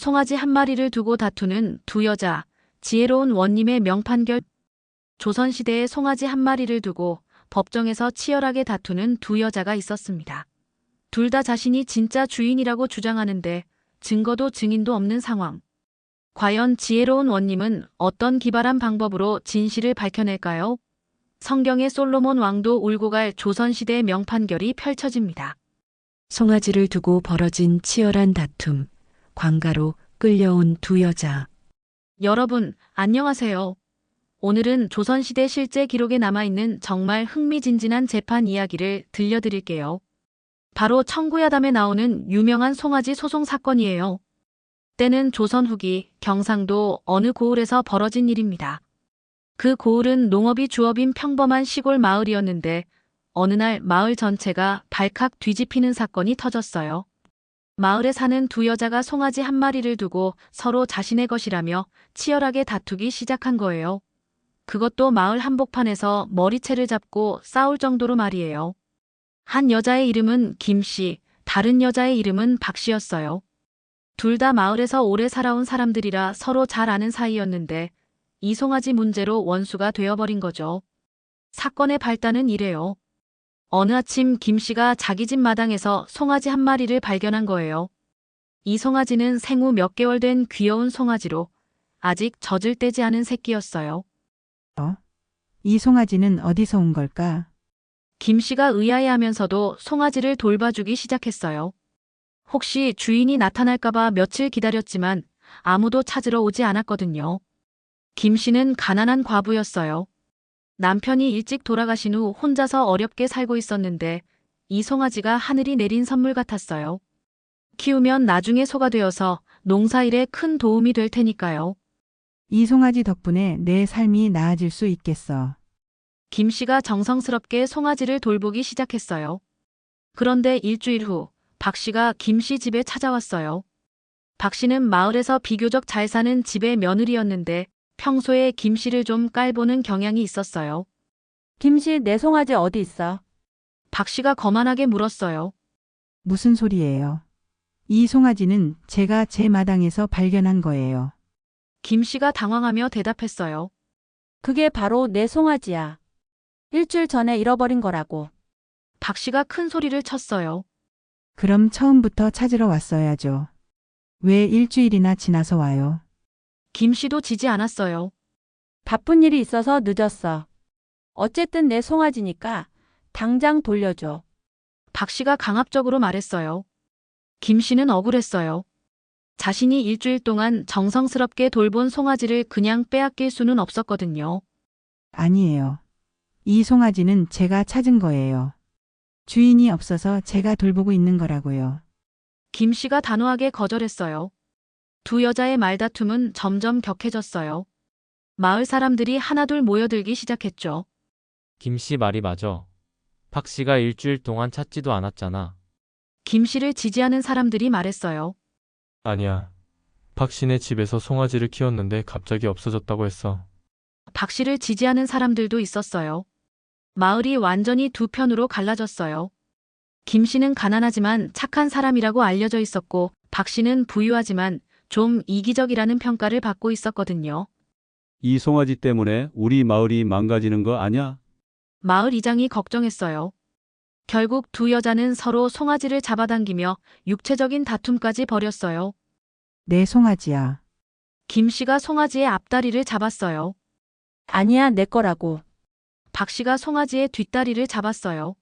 송아지 한 마리를 두고 다투는 두 여자, 지혜로운 원님의 명판결. 조선시대에 송아지 한 마리를 두고 법정에서 치열하게 다투는 두 여자가 있었습니다. 둘 다 자신이 진짜 주인이라고 주장하는데 증거도 증인도 없는 상황. 과연 지혜로운 원님은 어떤 기발한 방법으로 진실을 밝혀낼까요? 성경의 솔로몬 왕도 울고 갈 조선시대의 명판결이 펼쳐집니다. 송아지를 두고 벌어진 치열한 다툼, 관가로 끌려온 두 여자. 여러분, 안녕하세요. 오늘은 조선시대 실제 기록에 남아있는 정말 흥미진진한 재판 이야기를 들려드릴게요. 바로 청구야담에 나오는 유명한 송아지 소송 사건이에요. 때는 조선 후기 경상도 어느 고을에서 벌어진 일입니다. 그 고을은 농업이 주업인 평범한 시골 마을이었는데 어느 날 마을 전체가 발칵 뒤집히는 사건이 터졌어요. 마을에 사는 두 여자가 송아지 한 마리를 두고 서로 자신의 것이라며 치열하게 다투기 시작한 거예요. 그것도 마을 한복판에서 머리채를 잡고 싸울 정도로 말이에요. 한 여자의 이름은 김씨, 다른 여자의 이름은 박씨였어요. 둘 다 마을에서 오래 살아온 사람들이라 서로 잘 아는 사이였는데 이 송아지 문제로 원수가 되어버린 거죠. 사건의 발단은 이래요. 어느 아침 김씨가 자기 집 마당에서 송아지 한 마리를 발견한 거예요. 이 송아지는 생후 몇 개월 된 귀여운 송아지로 아직 젖을 떼지 않은 새끼였어요. 이 송아지는 어디서 온 걸까? 김씨가 의아해하면서도 송아지를 돌봐주기 시작했어요. 혹시 주인이 나타날까봐 며칠 기다렸지만 아무도 찾으러 오지 않았거든요. 김씨는 가난한 과부였어요. 남편이 일찍 돌아가신 후 혼자서 어렵게 살고 있었는데 이 송아지가 하늘이 내린 선물 같았어요. 키우면 나중에 소가 되어서 농사일에 큰 도움이 될 테니까요. 이 송아지 덕분에 내 삶이 나아질 수 있겠어. 김씨가 정성스럽게 송아지를 돌보기 시작했어요. 그런데 일주일 후 박씨가 김씨 집에 찾아왔어요. 박씨는 마을에서 비교적 잘 사는 집의 며느리였는데 평소에 김씨를 좀 깔보는 경향이 있었어요. 김씨, 내 송아지 어디 있어? 박씨가 거만하게 물었어요. 무슨 소리예요? 이 송아지는 제가 제 마당에서 발견한 거예요. 김씨가 당황하며 대답했어요. 그게 바로 내 송아지야. 일주일 전에 잃어버린 거라고. 박씨가 큰 소리를 쳤어요. 그럼 처음부터 찾으러 왔어야죠. 왜 일주일이나 지나서 와요? 김씨도 지지 않았어요. 바쁜 일이 있어서 늦었어. 어쨌든 내 송아지니까 당장 돌려줘. 박씨가 강압적으로 말했어요. 김씨는 억울했어요. 자신이 일주일 동안 정성스럽게 돌본 송아지를 그냥 빼앗길 수는 없었거든요. 아니에요. 이 송아지는 제가 찾은 거예요. 주인이 없어서 제가 돌보고 있는 거라고요. 김씨가 단호하게 거절했어요. 두 여자의 말다툼은 점점 격해졌어요. 마을 사람들이 하나둘 모여들기 시작했죠. 김씨 말이 맞아. 박씨가 일주일 동안 찾지도 않았잖아. 김씨를 지지하는 사람들이 말했어요. 아니야. 박씨네 집에서 송아지를 키웠는데 갑자기 없어졌다고 했어. 박씨를 지지하는 사람들도 있었어요. 마을이 완전히 두 편으로 갈라졌어요. 김씨는 가난하지만 착한 사람이라고 알려져 있었고 박씨는 부유하지만 좀 이기적이라는 평가를 받고 있었거든요. 이 송아지 때문에 우리 마을이 망가지는 거 아냐? 마을 이장이 걱정했어요. 결국 두 여자는 서로 송아지를 잡아당기며 육체적인 다툼까지 벌였어요. 내 송아지야. 김씨가 송아지의 앞다리를 잡았어요. 아니야, 내 거라고. 박씨가 송아지의 뒷다리를 잡았어요.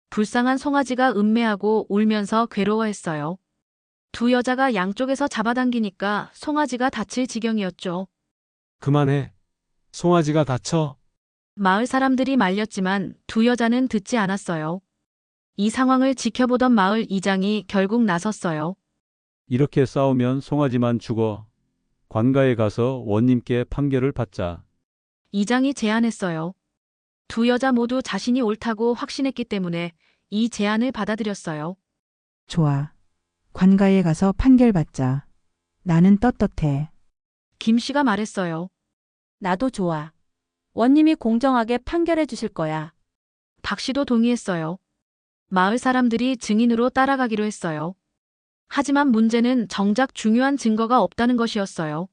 불쌍한 송아지가 음매하고 울면서 괴로워했어요. 두 여자가 양쪽에서 잡아당기니까 송아지가 다칠 지경이었죠. 그만해. 송아지가 다쳐. 마을 사람들이 말렸지만 두 여자는 듣지 않았어요. 이 상황을 지켜보던 마을 이장이 결국 나섰어요. 이렇게 싸우면 송아지만 죽어. 관가에 가서 원님께 판결을 받자. 이장이 제안했어요. 두 여자 모두 자신이 옳다고 확신했기 때문에 이 제안을 받아들였어요. 좋아. 관가에 가서 판결 받자. 나는 떳떳해. 김씨가 말했어요. 나도 좋아. 원님이 공정하게 판결해 주실 거야. 박씨도 동의했어요. 마을 사람들이 증인으로 따라가기로 했어요. 하지만 문제는 정작 중요한 증거가 없다는 것이었어요.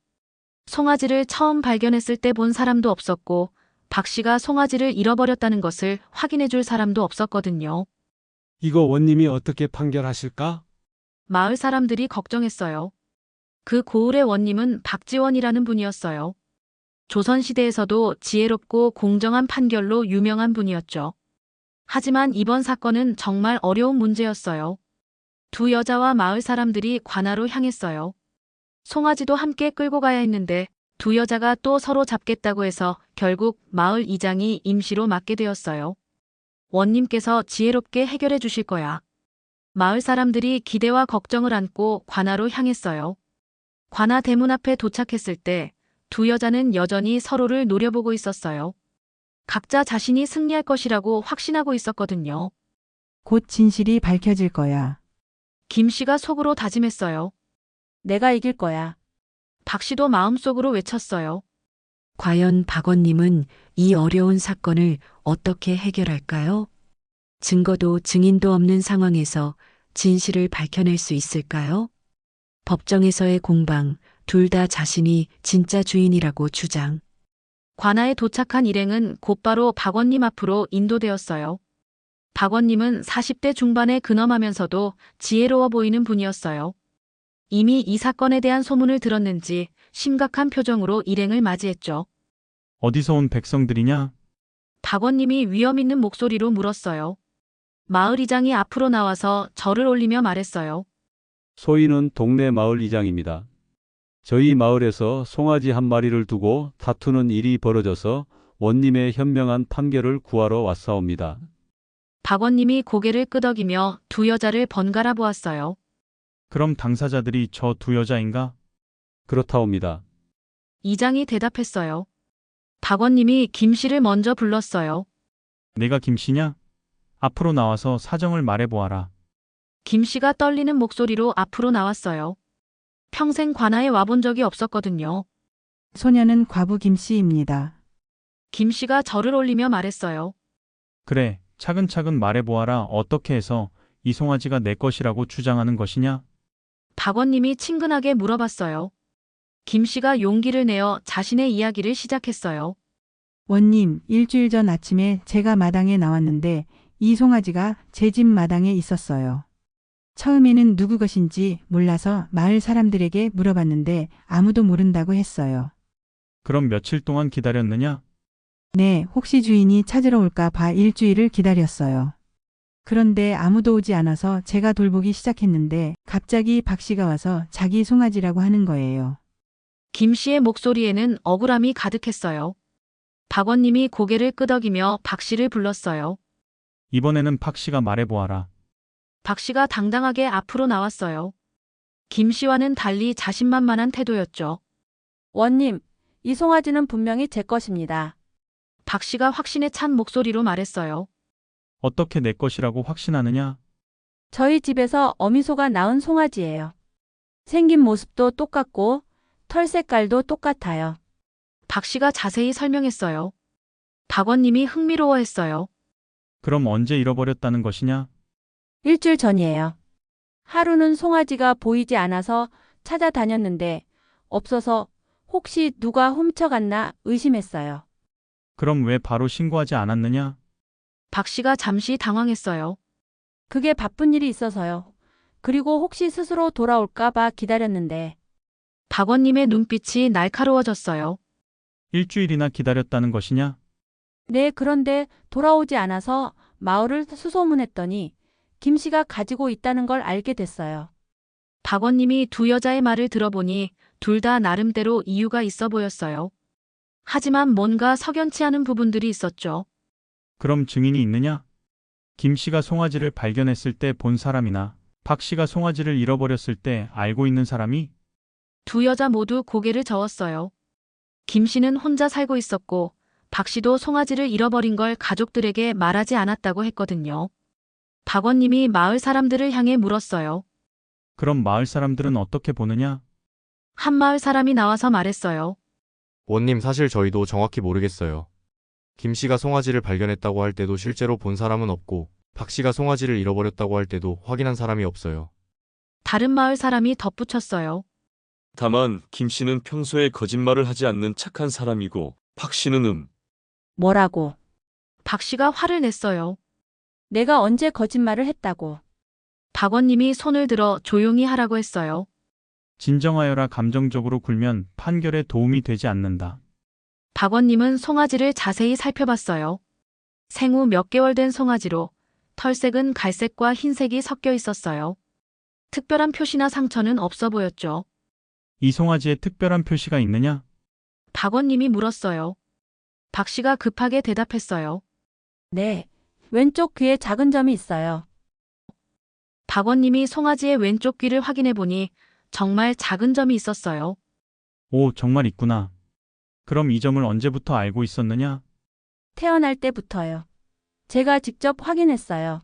송아지를 처음 발견했을 때 본 사람도 없었고 박 씨가 송아지를 잃어버렸다는 것을 확인해 줄 사람도 없었거든요. 이거 원님이 어떻게 판결하실까? 마을 사람들이 걱정했어요. 그 고을의 원님은 박지원이라는 분이었어요. 조선시대에서도 지혜롭고 공정한 판결로 유명한 분이었죠. 하지만 이번 사건은 정말 어려운 문제였어요. 두 여자와 마을 사람들이 관아로 향했어요. 송아지도 함께 끌고 가야 했는데 두 여자가 또 서로 잡겠다고 해서 결국 마을 이장이 임시로 맡게 되었어요. 원님께서 지혜롭게 해결해 주실 거야. 마을 사람들이 기대와 걱정을 안고 관아로 향했어요. 관아 대문 앞에 도착했을 때 두 여자는 여전히 서로를 노려보고 있었어요. 각자 자신이 승리할 것이라고 확신하고 있었거든요. 곧 진실이 밝혀질 거야. 김 씨가 속으로 다짐했어요. 내가 이길 거야. 박 씨도 마음속으로 외쳤어요. 과연 박원님은 이 어려운 사건을 어떻게 해결할까요? 증거도 증인도 없는 상황에서 진실을 밝혀낼 수 있을까요? 법정에서의 공방, 둘 다 자신이 진짜 주인이라고 주장. 관아에 도착한 일행은 곧바로 박원님 앞으로 인도되었어요. 박원님은 40대 중반에 근엄하면서도 지혜로워 보이는 분이었어요. 이미 이 사건에 대한 소문을 들었는지 심각한 표정으로 일행을 맞이했죠. 어디서 온 백성들이냐? 박원님이 위험 있는 목소리로 물었어요. 마을 이장이 앞으로 나와서 절을 올리며 말했어요. 소인은 동네 마을 이장입니다. 저희 마을에서 송아지 한 마리를 두고 다투는 일이 벌어져서 원님의 현명한 판결을 구하러 왔사옵니다. 박원님이 고개를 끄덕이며 두 여자를 번갈아 보았어요. 그럼 당사자들이 저 두 여자인가? 그렇다옵니다. 이장이 대답했어요. 박원님이 김 씨를 먼저 불렀어요. 내가 김씨냐? 앞으로 나와서 사정을 말해보아라. 김 씨가 떨리는 목소리로 앞으로 나왔어요. 평생 관아에 와본 적이 없었거든요. 소녀는 과부 김 씨입니다. 김 씨가 절을 올리며 말했어요. 그래, 차근차근 말해보아라. 어떻게 해서 이 송아지가 내 것이라고 주장하는 것이냐? 박원님이 친근하게 물어봤어요. 김 씨가 용기를 내어 자신의 이야기를 시작했어요. 원님, 일주일 전 아침에 제가 마당에 나왔는데 이 송아지가 제 집 마당에 있었어요. 처음에는 누구 것인지 몰라서 마을 사람들에게 물어봤는데 아무도 모른다고 했어요. 그럼 며칠 동안 기다렸느냐? 네, 혹시 주인이 찾으러 올까 봐 일주일을 기다렸어요. 그런데 아무도 오지 않아서 제가 돌보기 시작했는데 갑자기 박 씨가 와서 자기 송아지라고 하는 거예요. 김 씨의 목소리에는 억울함이 가득했어요. 박원님이 고개를 끄덕이며 박 씨를 불렀어요. 이번에는 박씨가 말해보아라. 박 씨가 당당하게 앞으로 나왔어요. 김 씨와는 달리 자신만만한 태도였죠. 원님, 이 송아지는 분명히 제 것입니다. 박 씨가 확신에 찬 목소리로 말했어요. 어떻게 내 것이라고 확신하느냐? 저희 집에서 어미소가 낳은 송아지예요. 생긴 모습도 똑같고 털 색깔도 똑같아요. 박 씨가 자세히 설명했어요. 박원님이 흥미로워했어요. 그럼 언제 잃어버렸다는 것이냐? 일주일 전이에요. 하루는 송아지가 보이지 않아서 찾아다녔는데 없어서 혹시 누가 훔쳐갔나 의심했어요. 그럼 왜 바로 신고하지 않았느냐? 박 씨가 잠시 당황했어요. 그게 바쁜 일이 있어서요. 그리고 혹시 스스로 돌아올까 봐 기다렸는데 박원님의 눈빛이 날카로워졌어요. 일주일이나 기다렸다는 것이냐? 네, 그런데 돌아오지 않아서 마을을 수소문했더니 김 씨가 가지고 있다는 걸 알게 됐어요. 박원님이 두 여자의 말을 들어보니 둘 다 나름대로 이유가 있어 보였어요. 하지만 뭔가 석연치 않은 부분들이 있었죠. 그럼 증인이 있느냐? 김 씨가 송아지를 발견했을 때 본 사람이나 박 씨가 송아지를 잃어버렸을 때 알고 있는 사람이? 두 여자 모두 고개를 저었어요. 김 씨는 혼자 살고 있었고 박 씨도 송아지를 잃어버린 걸 가족들에게 말하지 않았다고 했거든요. 박원님이 마을 사람들을 향해 물었어요. 그럼 마을 사람들은 어떻게 보느냐? 한 마을 사람이 나와서 말했어요. 원님 사실 저희도 정확히 모르겠어요. 김 씨가 송아지를 발견했다고 할 때도 실제로 본 사람은 없고 박 씨가 송아지를 잃어버렸다고 할 때도 확인한 사람이 없어요. 다른 마을 사람이 덧붙였어요. 다만 김 씨는 평소에 거짓말을 하지 않는 착한 사람이고 박 씨는 뭐라고? 박 씨가 화를 냈어요. 내가 언제 거짓말을 했다고? 박원님이 손을 들어 조용히 하라고 했어요. 진정하여라. 감정적으로 굴면 판결에 도움이 되지 않는다. 박원님은 송아지를 자세히 살펴봤어요. 생후 몇 개월 된 송아지로 털색은 갈색과 흰색이 섞여 있었어요. 특별한 표시나 상처는 없어 보였죠. 이 송아지에 특별한 표시가 있느냐? 박원님이 물었어요. 박 씨가 급하게 대답했어요. 네. 왼쪽 귀에 작은 점이 있어요. 박원님이 송아지의 왼쪽 귀를 확인해 보니 정말 작은 점이 있었어요. 오, 정말 있구나. 그럼 이 점을 언제부터 알고 있었느냐? 태어날 때부터요. 제가 직접 확인했어요.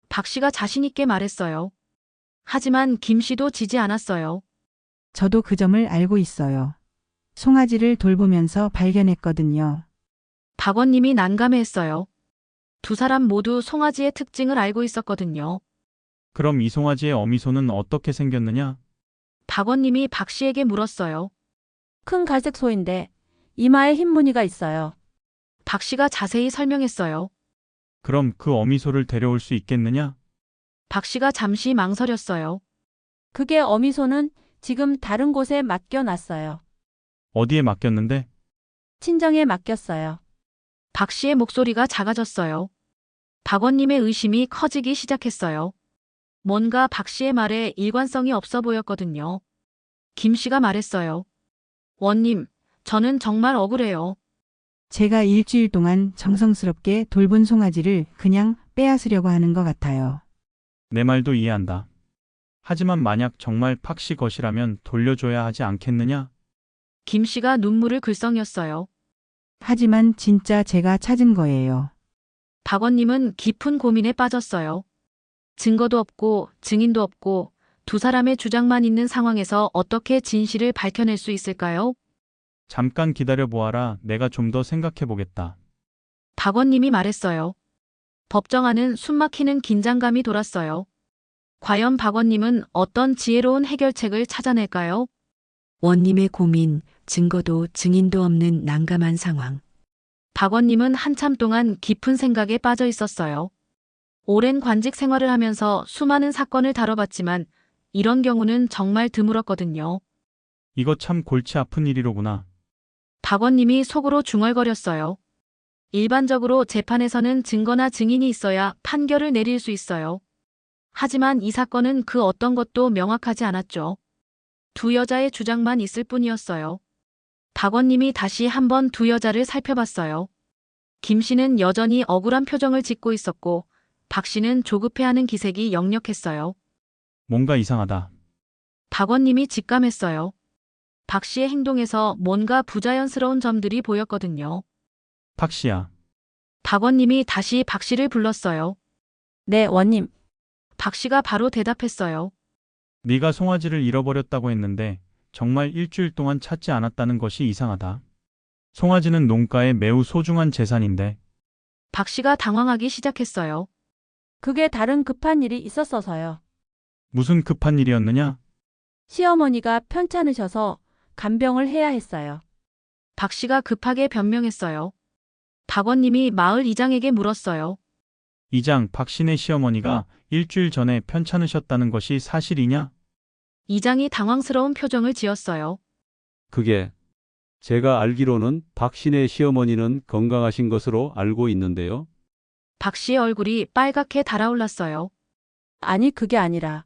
박 씨가 자신 있게 말했어요. 하지만 김 씨도 지지 않았어요. 저도 그 점을 알고 있어요. 송아지를 돌보면서 발견했거든요. 박원님이 난감해했어요. 두 사람 모두 송아지의 특징을 알고 있었거든요. 그럼 이 송아지의 어미소는 어떻게 생겼느냐? 박원님이 박 씨에게 물었어요. 큰 갈색 소인데 이마에 흰 무늬가 있어요. 박 씨가 자세히 설명했어요. 그럼 그 어미소를 데려올 수 있겠느냐? 박 씨가 잠시 망설였어요. 그게 어미소는 지금 다른 곳에 맡겨놨어요. 어디에 맡겼는데? 친정에 맡겼어요. 박 씨의 목소리가 작아졌어요. 박원님의 의심이 커지기 시작했어요. 뭔가 박 씨의 말에 일관성이 없어 보였거든요. 김 씨가 말했어요. 원님, 저는 정말 억울해요. 제가 일주일 동안 정성스럽게 돌본 송아지를 그냥 빼앗으려고 하는 것 같아요. 내 말도 이해한다. 하지만 만약 정말 박 씨 것이라면 돌려줘야 하지 않겠느냐? 김 씨가 눈물을 글썽였어요. 하지만 진짜 제가 찾은 거예요. 박원님은 깊은 고민에 빠졌어요. 증거도 없고 증인도 없고 두 사람의 주장만 있는 상황에서 어떻게 진실을 밝혀낼 수 있을까요? 잠깐 기다려 보아라. 내가 좀 더 생각해 보겠다. 박원님이 말했어요. 법정 안은 숨막히는 긴장감이 돌았어요. 과연 박원님은 어떤 지혜로운 해결책을 찾아낼까요? 원님의 고민, 증거도 증인도 없는 난감한 상황. 박원님은 한참 동안 깊은 생각에 빠져 있었어요. 오랜 관직 생활을 하면서 수많은 사건을 다뤄봤지만 이런 경우는 정말 드물었거든요. 이거 참 골치 아픈 일이로구나. 박원님이 속으로 중얼거렸어요. 일반적으로 재판에서는 증거나 증인이 있어야 판결을 내릴 수 있어요. 하지만 이 사건은 그 어떤 것도 명확하지 않았죠. 두 여자의 주장만 있을 뿐이었어요. 박원님이 다시 한번 두 여자를 살펴봤어요. 김 씨는 여전히 억울한 표정을 짓고 있었고 박 씨는 조급해하는 기색이 역력했어요. 뭔가 이상하다. 박원님이 직감했어요. 박 씨의 행동에서 뭔가 부자연스러운 점들이 보였거든요. 박 씨야. 박원님이 다시 박 씨를 불렀어요. 네, 원님. 박 씨가 바로 대답했어요. 네가 송아지를 잃어버렸다고 했는데 정말 일주일 동안 찾지 않았다는 것이 이상하다. 송아지는 농가의 매우 소중한 재산인데. 박 씨가 당황하기 시작했어요. 그게 다른 급한 일이 있었어서요. 무슨 급한 일이었느냐? 시어머니가 편찮으셔서 간병을 해야 했어요. 박 씨가 급하게 변명했어요. 박원님이 마을 이장에게 물었어요. 이장, 박 씨네 시어머니가 일주일 전에 편찮으셨다는 것이 사실이냐? 이장이 당황스러운 표정을 지었어요. 그게 제가 알기로는 박신의 시어머니는 건강하신 것으로 알고 있는데요. 박 씨의 얼굴이 빨갛게 달아올랐어요. 아니, 그게 아니라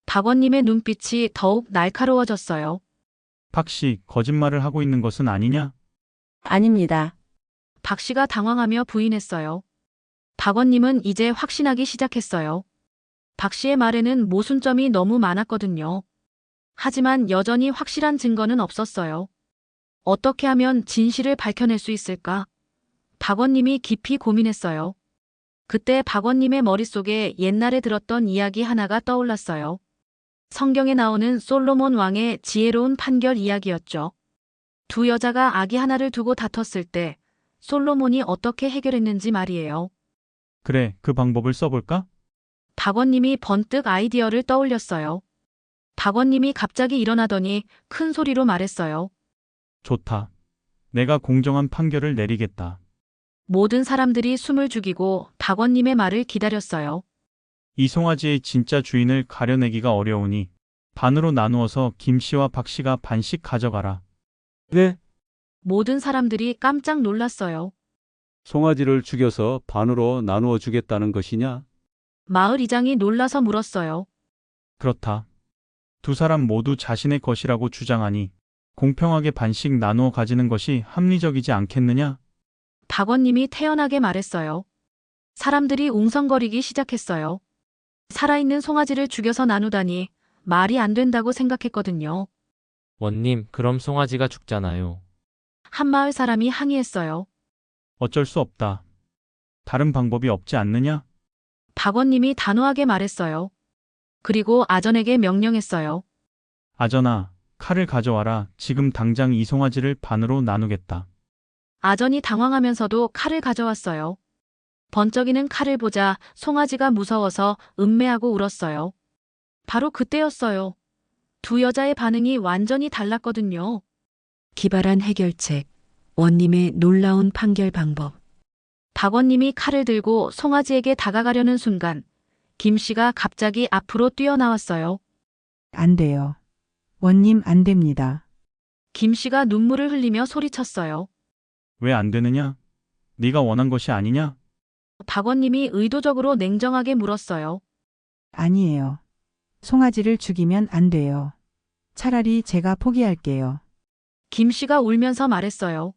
박원님의 눈빛이 더욱 날카로워졌어요. 박 씨, 거짓말을 하고 있는 것은 아니냐? 아닙니다. 박 씨가 당황하며 부인했어요. 박원님은 이제 확신하기 시작했어요. 박 씨의 말에는 모순점이 너무 많았거든요. 하지만 여전히 확실한 증거는 없었어요. 어떻게 하면 진실을 밝혀낼 수 있을까? 박원님이 깊이 고민했어요. 그때 박원님의 머릿속에 옛날에 들었던 이야기 하나가 떠올랐어요. 성경에 나오는 솔로몬 왕의 지혜로운 판결 이야기였죠. 두 여자가 아기 하나를 두고 다퉜을 때 솔로몬이 어떻게 해결했는지 말이에요. 그래, 그 방법을 써볼까? 박원님이 번뜩 아이디어를 떠올렸어요. 박원님이 갑자기 일어나더니 큰 소리로 말했어요. 좋다. 내가 공정한 판결을 내리겠다. 모든 사람들이 숨을 죽이고 박원님의 말을 기다렸어요. 이 송아지의 진짜 주인을 가려내기가 어려우니 반으로 나누어서 김 씨와 박 씨가 반씩 가져가라. 네? 모든 사람들이 깜짝 놀랐어요. 송아지를 죽여서 반으로 나누어 주겠다는 것이냐? 마을 이장이 놀라서 물었어요. 그렇다. 두 사람 모두 자신의 것이라고 주장하니 공평하게 반씩 나누어 가지는 것이 합리적이지 않겠느냐? 박원님이 태연하게 말했어요. 사람들이 웅성거리기 시작했어요. 살아있는 송아지를 죽여서 나누다니 말이 안 된다고 생각했거든요. 원님, 그럼 송아지가 죽잖아요. 한 마을 사람이 항의했어요. 어쩔 수 없다. 다른 방법이 없지 않느냐? 박원님이 단호하게 말했어요. 그리고 아전에게 명령했어요. 아전아, 칼을 가져와라. 지금 당장 이 송아지를 반으로 나누겠다. 아전이 당황하면서도 칼을 가져왔어요. 번쩍이는 칼을 보자 송아지가 무서워서 음매하고 울었어요. 바로 그때였어요. 두 여자의 반응이 완전히 달랐거든요. 기발한 해결책. 원님의 놀라운 판결 방법. 박원님이 칼을 들고 송아지에게 다가가려는 순간 김 씨가 갑자기 앞으로 뛰어나왔어요. 안 돼요. 원님 안 됩니다. 김 씨가 눈물을 흘리며 소리쳤어요. 왜 안 되느냐? 네가 원한 것이 아니냐? 박원님이 의도적으로 냉정하게 물었어요. 아니에요. 송아지를 죽이면 안 돼요. 차라리 제가 포기할게요. 김 씨가 울면서 말했어요.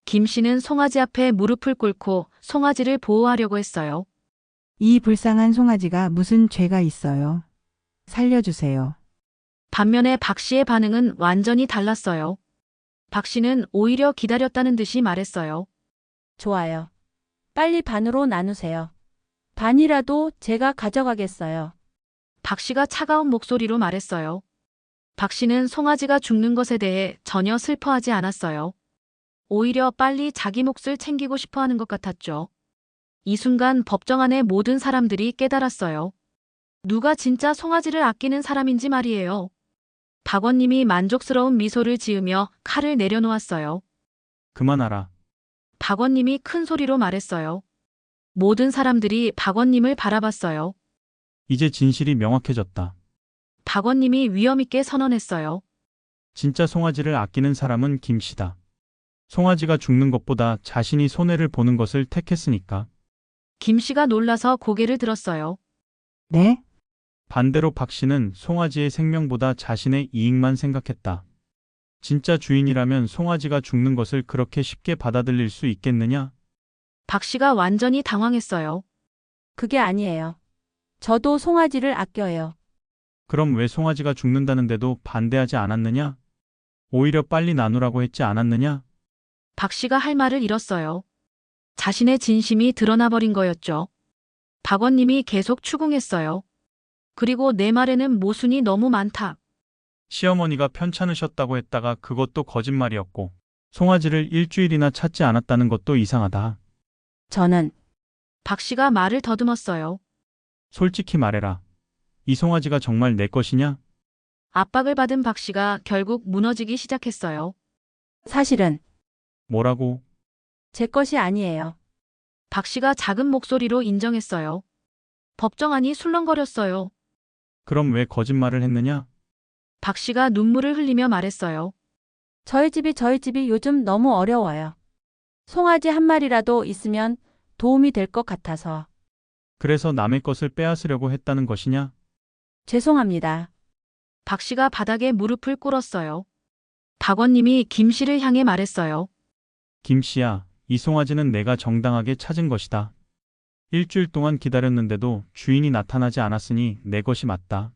김 씨는 송아지 앞에 무릎을 꿇고 송아지를 보호하려고 했어요. 이 불쌍한 송아지가 무슨 죄가 있어요. 살려주세요. 반면에 박 씨의 반응은 완전히 달랐어요. 박 씨는 오히려 기다렸다는 듯이 말했어요. 좋아요. 빨리 반으로 나누세요. 반이라도 제가 가져가겠어요. 박 씨가 차가운 목소리로 말했어요. 박 씨는 송아지가 죽는 것에 대해 전혀 슬퍼하지 않았어요. 오히려 빨리 자기 몫을 챙기고 싶어 하는 것 같았죠. 이 순간 법정 안의 모든 사람들이 깨달았어요. 누가 진짜 송아지를 아끼는 사람인지 말이에요. 박원님이 만족스러운 미소를 지으며 칼을 내려놓았어요. 그만하라. 박원님이 큰 소리로 말했어요. 모든 사람들이 박원님을 바라봤어요. 이제 진실이 명확해졌다. 박원님이 위엄있게 선언했어요. 진짜 송아지를 아끼는 사람은 김 씨다. 송아지가 죽는 것보다 자신이 손해를 보는 것을 택했으니까. 김 씨가 놀라서 고개를 들었어요. 네? 반대로 박 씨는 송아지의 생명보다 자신의 이익만 생각했다. 진짜 주인이라면 송아지가 죽는 것을 그렇게 쉽게 받아들일 수 있겠느냐? 박 씨가 완전히 당황했어요. 그게 아니에요. 저도 송아지를 아껴요. 그럼 왜 송아지가 죽는다는데도 반대하지 않았느냐? 오히려 빨리 나누라고 했지 않았느냐? 박 씨가 할 말을 잃었어요. 자신의 진심이 드러나버린 거였죠. 박원님이 계속 추궁했어요. 그리고 내 말에는 모순이 너무 많다. 시어머니가 편찮으셨다고 했다가 그것도 거짓말이었고 송아지를 일주일이나 찾지 않았다는 것도 이상하다. 저는 박 씨가 말을 더듬었어요. 솔직히 말해라. 이 송아지가 정말 내 것이냐? 압박을 받은 박 씨가 결국 무너지기 시작했어요. 사실은 뭐라고? 제 것이 아니에요. 박 씨가 작은 목소리로 인정했어요. 법정 안이 술렁거렸어요. 그럼 왜 거짓말을 했느냐? 박 씨가 눈물을 흘리며 말했어요. 저희 집이 요즘 너무 어려워요. 송아지 한 마리라도 있으면 도움이 될 것 같아서. 그래서 남의 것을 빼앗으려고 했다는 것이냐? 죄송합니다. 박 씨가 바닥에 무릎을 꿇었어요. 박원님이 김 씨를 향해 말했어요. 김 씨야, 이 송아지는 내가 정당하게 찾은 것이다. 일주일 동안 기다렸는데도 주인이 나타나지 않았으니 내 것이 맞다.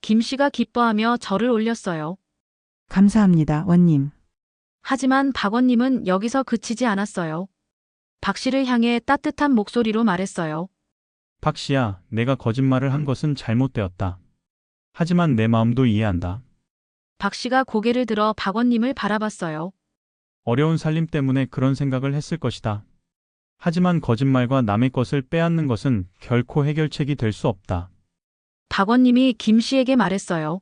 김 씨가 기뻐하며 절을 올렸어요. 감사합니다, 원님. 하지만 박원님은 여기서 그치지 않았어요. 박 씨를 향해 따뜻한 목소리로 말했어요. 박 씨야, 내가 거짓말을 한 것은 잘못되었다. 하지만 내 마음도 이해한다. 박 씨가 고개를 들어 박원님을 바라봤어요. 어려운 살림 때문에 그런 생각을 했을 것이다. 하지만 거짓말과 남의 것을 빼앗는 것은 결코 해결책이 될 수 없다. 박원님이 김 씨에게 말했어요.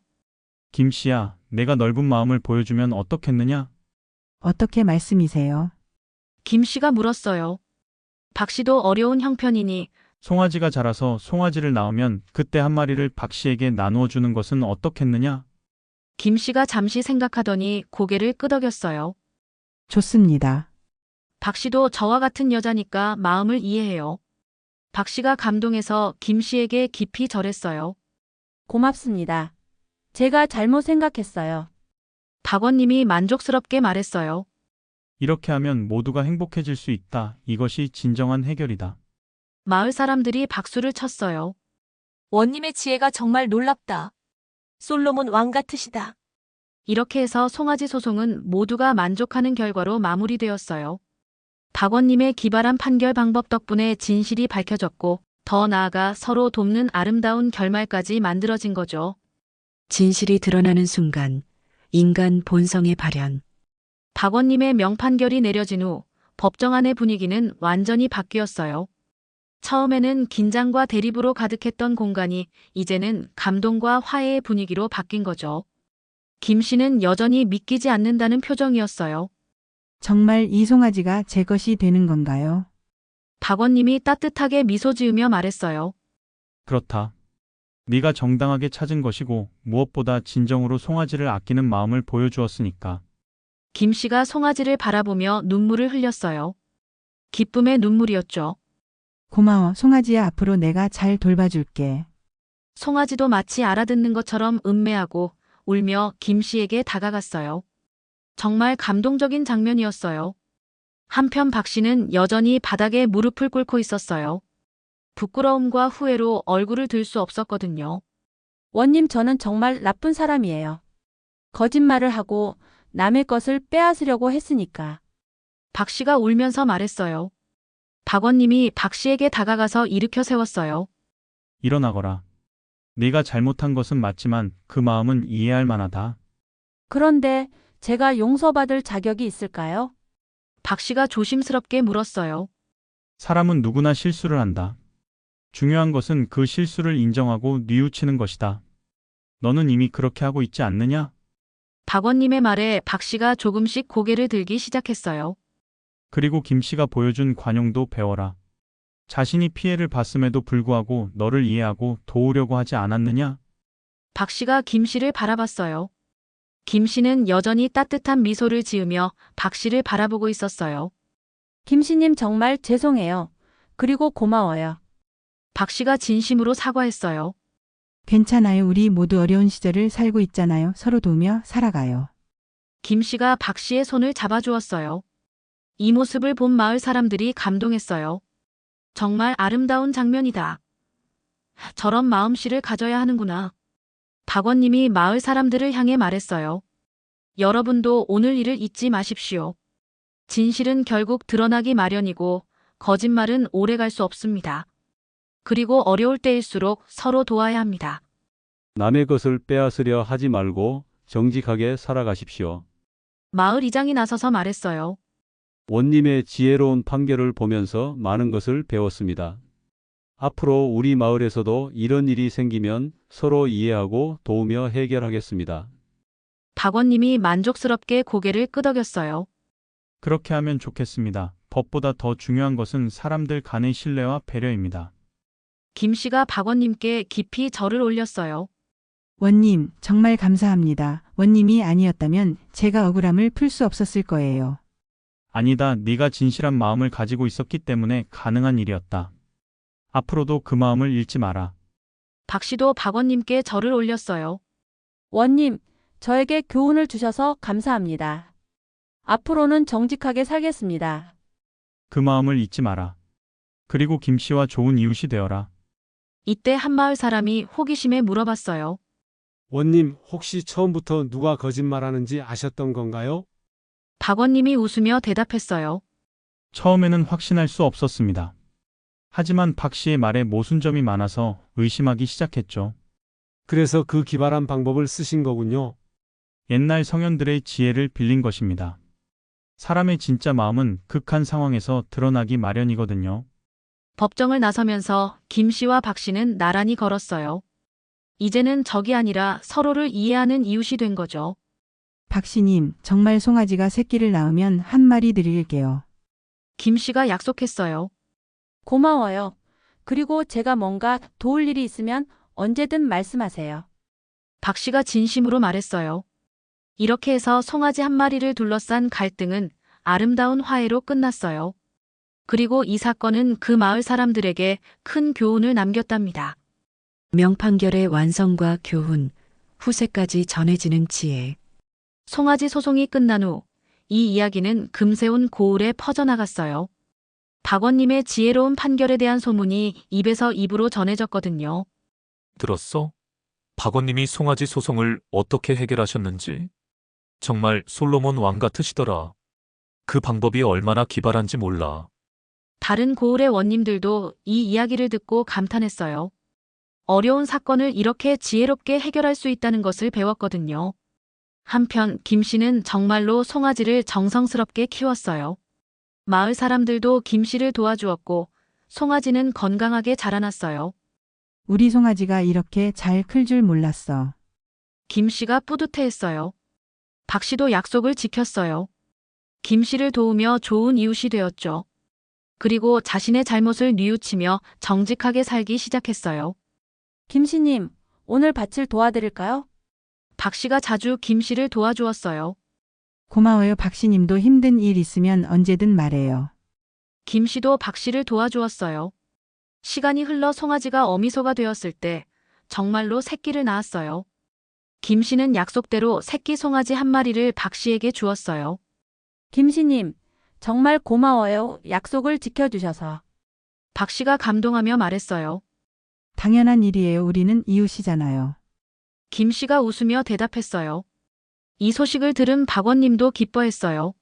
김 씨야, 내가 넓은 마음을 보여주면 어떻겠느냐? 어떻게 말씀이세요? 김 씨가 물었어요. 박 씨도 어려운 형편이니 송아지가 자라서 송아지를 낳으면 그때 한 마리를 박 씨에게 나누어 주는 것은 어떻겠느냐? 김 씨가 잠시 생각하더니 고개를 끄덕였어요. 좋습니다. 박 씨도 저와 같은 여자니까 마음을 이해해요. 박 씨가 감동해서 김 씨에게 깊이 절했어요. 고맙습니다. 제가 잘못 생각했어요. 박원님이 만족스럽게 말했어요. 이렇게 하면 모두가 행복해질 수 있다. 이것이 진정한 해결이다. 마을 사람들이 박수를 쳤어요. 원님의 지혜가 정말 놀랍다. 솔로몬 왕 같으시다. 이렇게 해서 송아지 소송은 모두가 만족하는 결과로 마무리되었어요. 박원님의 기발한 판결 방법 덕분에 진실이 밝혀졌고 더 나아가 서로 돕는 아름다운 결말까지 만들어진 거죠. 진실이 드러나는 순간 인간 본성의 발현. 박원님의 명판결이 내려진 후 법정 안의 분위기는 완전히 바뀌었어요. 처음에는 긴장과 대립으로 가득했던 공간이 이제는 감동과 화해의 분위기로 바뀐 거죠. 김 씨는 여전히 믿기지 않는다는 표정이었어요. 정말 이 송아지가 제 것이 되는 건가요? 박원님이 따뜻하게 미소 지으며 말했어요. 그렇다. 네가 정당하게 찾은 것이고 무엇보다 진정으로 송아지를 아끼는 마음을 보여주었으니까. 김 씨가 송아지를 바라보며 눈물을 흘렸어요. 기쁨의 눈물이었죠. 고마워, 송아지야. 앞으로 내가 잘 돌봐줄게. 송아지도 마치 알아듣는 것처럼 음매하고 울며 김 씨에게 다가갔어요. 정말 감동적인 장면이었어요. 한편 박 씨는 여전히 바닥에 무릎을 꿇고 있었어요. 부끄러움과 후회로 얼굴을 들 수 없었거든요. 원님, 저는 정말 나쁜 사람이에요. 거짓말을 하고 남의 것을 빼앗으려고 했으니까. 박 씨가 울면서 말했어요. 박원님이 박 씨에게 다가가서 일으켜 세웠어요. 일어나거라. 네가 잘못한 것은 맞지만 그 마음은 이해할 만하다. 그런데 제가 용서받을 자격이 있을까요? 박 씨가 조심스럽게 물었어요. 사람은 누구나 실수를 한다. 중요한 것은 그 실수를 인정하고 뉘우치는 것이다. 너는 이미 그렇게 하고 있지 않느냐? 박원님의 말에 박 씨가 조금씩 고개를 들기 시작했어요. 그리고 김 씨가 보여준 관용도 배워라. 자신이 피해를 봤음에도 불구하고 너를 이해하고 도우려고 하지 않았느냐? 박 씨가 김 씨를 바라봤어요. 김 씨는 여전히 따뜻한 미소를 지으며 박 씨를 바라보고 있었어요. 김씨님, 정말 죄송해요. 그리고 고마워요. 박 씨가 진심으로 사과했어요. 괜찮아요. 우리 모두 어려운 시절을 살고 있잖아요. 서로 도우며 살아가요. 김 씨가 박 씨의 손을 잡아주었어요. 이 모습을 본 마을 사람들이 감동했어요. 정말 아름다운 장면이다. 저런 마음씨를 가져야 하는구나. 박원님이 마을 사람들을 향해 말했어요. 여러분도 오늘 일을 잊지 마십시오. 진실은 결국 드러나기 마련이고 거짓말은 오래 갈 수 없습니다. 그리고 어려울 때일수록 서로 도와야 합니다. 남의 것을 빼앗으려 하지 말고 정직하게 살아가십시오. 마을 이장이 나서서 말했어요. 원님의 지혜로운 판결을 보면서 많은 것을 배웠습니다. 앞으로 우리 마을에서도 이런 일이 생기면 서로 이해하고 도우며 해결하겠습니다. 박원님이 만족스럽게 고개를 끄덕였어요. 그렇게 하면 좋겠습니다. 법보다 더 중요한 것은 사람들 간의 신뢰와 배려입니다. 김 씨가 박원님께 깊이 절을 올렸어요. 원님, 정말 감사합니다. 원님이 아니었다면 제가 억울함을 풀 수 없었을 거예요. 아니다. 네가 진실한 마음을 가지고 있었기 때문에 가능한 일이었다. 앞으로도 그 마음을 잃지 마라. 박 씨도 박원님께 절을 올렸어요. 원님, 저에게 교훈을 주셔서 감사합니다. 앞으로는 정직하게 살겠습니다. 그 마음을 잊지 마라. 그리고 김 씨와 좋은 이웃이 되어라. 이때 한 마을 사람이 호기심에 물어봤어요. 원님, 혹시 처음부터 누가 거짓말하는지 아셨던 건가요? 박원님이 웃으며 대답했어요. 처음에는 확신할 수 없었습니다. 하지만 박 씨의 말에 모순점이 많아서 의심하기 시작했죠. 그래서 그 기발한 방법을 쓰신 거군요. 옛날 성현들의 지혜를 빌린 것입니다. 사람의 진짜 마음은 극한 상황에서 드러나기 마련이거든요. 법정을 나서면서 김 씨와 박 씨는 나란히 걸었어요. 이제는 적이 아니라 서로를 이해하는 이웃이 된 거죠. 박씨님, 정말 송아지가 새끼를 낳으면 한 마리 드릴게요. 김 씨가 약속했어요. 고마워요. 그리고 제가 뭔가 도울 일이 있으면 언제든 말씀하세요. 박 씨가 진심으로 말했어요. 이렇게 해서 송아지 한 마리를 둘러싼 갈등은 아름다운 화해로 끝났어요. 그리고 이 사건은 그 마을 사람들에게 큰 교훈을 남겼답니다. 명판결의 완성과 교훈, 후세까지 전해지는 지혜. 송아지 소송이 끝난 후 이 이야기는 금세온 고을에 퍼져나갔어요. 박원님의 지혜로운 판결에 대한 소문이 입에서 입으로 전해졌거든요. 들었어? 박원님이 송아지 소송을 어떻게 해결하셨는지. 정말 솔로몬 왕 같으시더라. 그 방법이 얼마나 기발한지 몰라. 다른 고을의 원님들도 이 이야기를 듣고 감탄했어요. 어려운 사건을 이렇게 지혜롭게 해결할 수 있다는 것을 배웠거든요. 한편 김 씨는 정말로 송아지를 정성스럽게 키웠어요. 마을 사람들도 김 씨를 도와주었고 송아지는 건강하게 자라났어요. 우리 송아지가 이렇게 잘 클 줄 몰랐어. 김 씨가 뿌듯해했어요. 박 씨도 약속을 지켰어요. 김 씨를 도우며 좋은 이웃이 되었죠. 그리고 자신의 잘못을 뉘우치며 정직하게 살기 시작했어요. 김씨님, 오늘 밭을 도와드릴까요? 박 씨가 자주 김 씨를 도와주었어요. 고마워요. 박씨님도 힘든 일 있으면 언제든 말해요. 김 씨도 박 씨를 도와주었어요. 시간이 흘러 송아지가 어미소가 되었을 때 정말로 새끼를 낳았어요. 김 씨는 약속대로 새끼 송아지 한 마리를 박 씨에게 주었어요. 김씨님, 정말 고마워요. 약속을 지켜주셔서. 박 씨가 감동하며 말했어요. 당연한 일이에요. 우리는 이웃이잖아요. 김 씨가 웃으며 대답했어요. 이 소식을 들은 박원님도 기뻐했어요.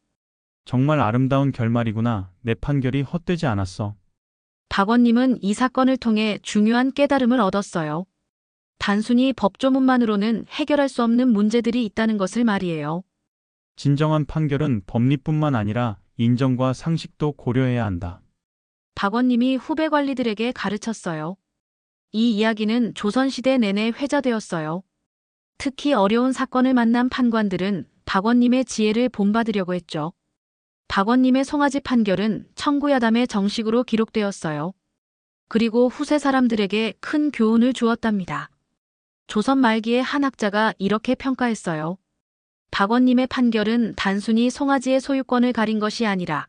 정말 아름다운 결말이구나. 내 판결이 헛되지 않았어. 박원님은 이 사건을 통해 중요한 깨달음을 얻었어요. 단순히 법조문만으로는 해결할 수 없는 문제들이 있다는 것을 말이에요. 진정한 판결은 법리뿐만 아니라 인정과 상식도 고려해야 한다. 박원님이 후배 관리들에게 가르쳤어요. 이 이야기는 조선시대 내내 회자되었어요. 특히 어려운 사건을 만난 판관들은 박원님의 지혜를 본받으려고 했죠. 박원님의 송아지 판결은 청구야담에 정식으로 기록되었어요. 그리고 후세 사람들에게 큰 교훈을 주었답니다. 조선 말기의 한 학자가 이렇게 평가했어요. 박원님의 판결은 단순히 송아지의 소유권을 가린 것이 아니라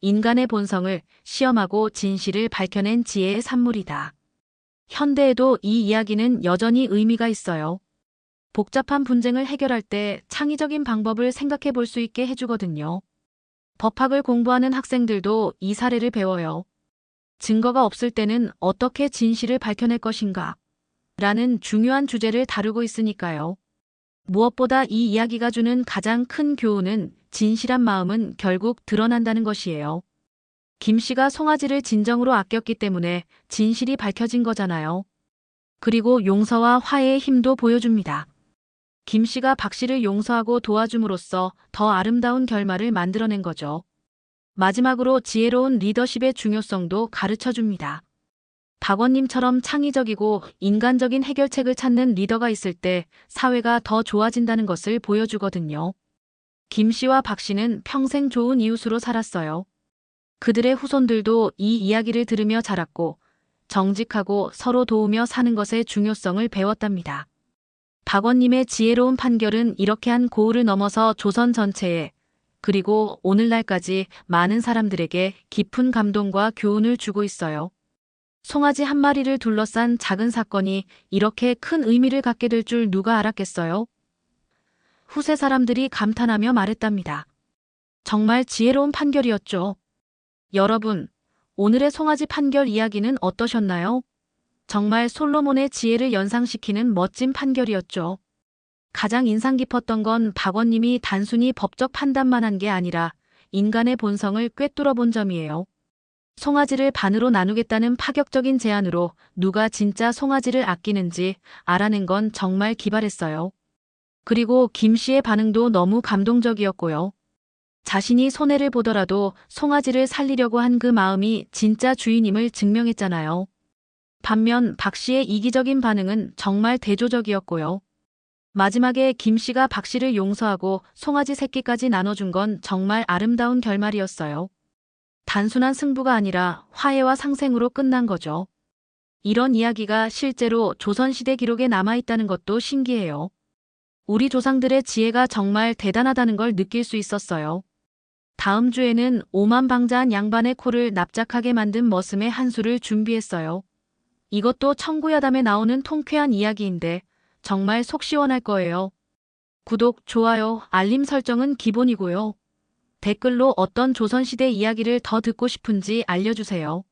인간의 본성을 시험하고 진실을 밝혀낸 지혜의 산물이다. 현대에도 이 이야기는 여전히 의미가 있어요. 복잡한 분쟁을 해결할 때 창의적인 방법을 생각해 볼 수 있게 해주거든요. 법학을 공부하는 학생들도 이 사례를 배워요. 증거가 없을 때는 어떻게 진실을 밝혀낼 것인가? 라는 중요한 주제를 다루고 있으니까요. 무엇보다 이 이야기가 주는 가장 큰 교훈은 진실한 마음은 결국 드러난다는 것이에요. 김 씨가 송아지를 진정으로 아꼈기 때문에 진실이 밝혀진 거잖아요. 그리고 용서와 화해의 힘도 보여줍니다. 김 씨가 박 씨를 용서하고 도와줌으로써 더 아름다운 결말을 만들어낸 거죠. 마지막으로 지혜로운 리더십의 중요성도 가르쳐줍니다. 박원님처럼 창의적이고 인간적인 해결책을 찾는 리더가 있을 때 사회가 더 좋아진다는 것을 보여주거든요. 김 씨와 박 씨는 평생 좋은 이웃으로 살았어요. 그들의 후손들도 이 이야기를 들으며 자랐고 정직하고 서로 도우며 사는 것의 중요성을 배웠답니다. 박원님의 지혜로운 판결은 이렇게 한 고을을 넘어서 조선 전체에 그리고 오늘날까지 많은 사람들에게 깊은 감동과 교훈을 주고 있어요. 송아지 한 마리를 둘러싼 작은 사건이 이렇게 큰 의미를 갖게 될 줄 누가 알았겠어요? 후세 사람들이 감탄하며 말했답니다. 정말 지혜로운 판결이었죠. 여러분, 오늘의 송아지 판결 이야기는 어떠셨나요? 정말 솔로몬의 지혜를 연상시키는 멋진 판결이었죠. 가장 인상 깊었던 건 박원님이 단순히 법적 판단만 한 게 아니라 인간의 본성을 꿰뚫어 본 점이에요. 송아지를 반으로 나누겠다는 파격적인 제안으로 누가 진짜 송아지를 아끼는지 알아낸 건 정말 기발했어요. 그리고 김 씨의 반응도 너무 감동적이었고요. 자신이 손해를 보더라도 송아지를 살리려고 한 그 마음이 진짜 주인임을 증명했잖아요. 반면 박 씨의 이기적인 반응은 정말 대조적이었고요. 마지막에 김 씨가 박 씨를 용서하고 송아지 새끼까지 나눠준 건 정말 아름다운 결말이었어요. 단순한 승부가 아니라 화해와 상생으로 끝난 거죠. 이런 이야기가 실제로 조선시대 기록에 남아있다는 것도 신기해요. 우리 조상들의 지혜가 정말 대단하다는 걸 느낄 수 있었어요. 다음 주에는 오만방자한 양반의 코를 납작하게 만든 머슴의 한 수를 준비했어요. 이것도 청구야담에 나오는 통쾌한 이야기인데 정말 속 시원할 거예요. 구독, 좋아요, 알림 설정은 기본이고요. 댓글로 어떤 조선시대 이야기를 더 듣고 싶은지 알려주세요.